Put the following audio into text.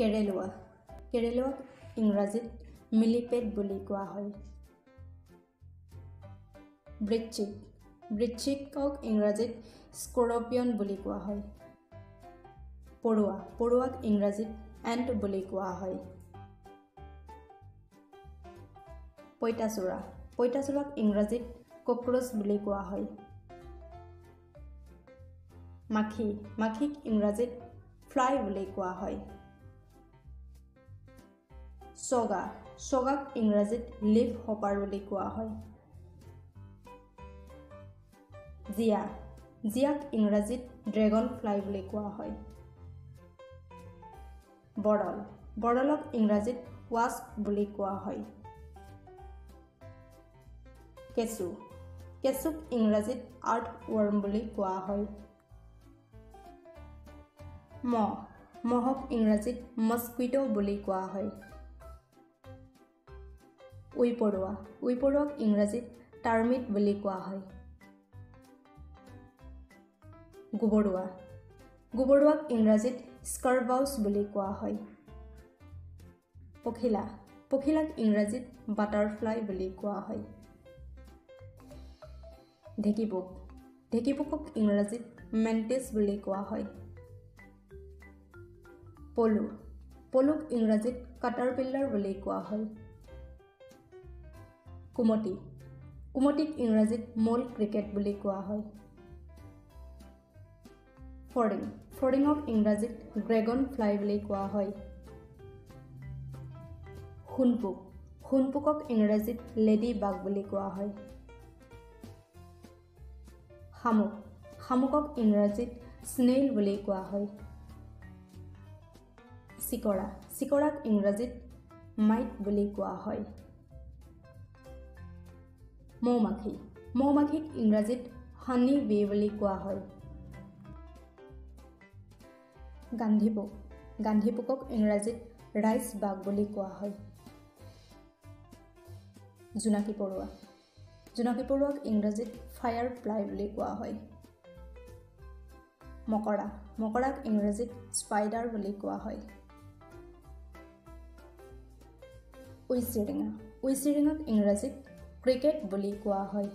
কেৰেলুৱা কেৰেলুৱাক ইংৰাজীত মিলিপেড বুলি কোৱা হয়। বৃশ্চিকক ইংৰাজীত স্কৰপিয়ন বুলি কোৱা হয়। পৰুৱাক ইংৰাজীত এণ্ট বুলি কোৱা হয়। পঁইতাচোৰাক ইংৰাজীত কক্ৰচ বুলি কোৱা হয়। মাখিক ইংৰাজীত ফ্লাই বুলি কোৱা হয়। চগাক ইংৰাজীত লিফ হপাৰ বুলি কোৱা হয়। জিয়াক ইংৰাজীত ড্ৰেগন ফ্লাই বুলি কোৱা হয়। বৰলক ইংৰাজীত ৱাস্প বুলি কোৱা হয়। কেঁচুক ইংৰাজীত আৰ্থৱৰ্ম বুলি কোৱা হয়। মহক ইংৰাজীত মস্কুইটো বুলি কোৱা হয়। উইপৰুৱাক ইংৰাজীত টাৰ্মিট বুলি কোৱা হয়। গোবৰুৱাক ইংৰাজীত স্কাৰবাউছ বুলি কোৱা হয়। পখিলাক ইংৰাজীত বাটাৰফ্লাই বুলি কোৱা হয়। ঢেঁকীপোকক ইংৰাজীত মেণ্টিছ বুলি কোৱা হয়। পলুক ইংৰাজীত কাটাৰপিল্লাৰ বুলি কোৱা হয়। কুমতিক ইংৰাজীত মল ক্ৰিকেট বুলি কোৱা হয়। ফৰিঙক ইংৰাজীত ড্ৰেগন ফ্লাই বুলি কোৱা হয়। সোণপোকক ইংৰাজীত লেডি বাগ বুলি কোৱা হয়। শামুকক ইংৰাজীত স্নেইল বুলি কোৱা হয়। চিকৰাক ইংৰাজীত মাইট বুলি কোৱা হয়। মৌমাখিক ইংৰাজীত হানি বি বুলি কোৱা হয়। গান্ধীপোকক ইংৰাজীত ৰাইচ বাগ বুলি কোৱা হয়। জোনাকী পৰুৱাক ইংৰাজীত ফায়াৰ ফ্লাই বুলি কোৱা হয়। মকৰাক ইংৰাজীত স্পাইডাৰ বুলি কোৱা হয়। উইচিৰিঙাক ইংৰাজীত ক্ৰিকেট বুলি কোৱা হয়।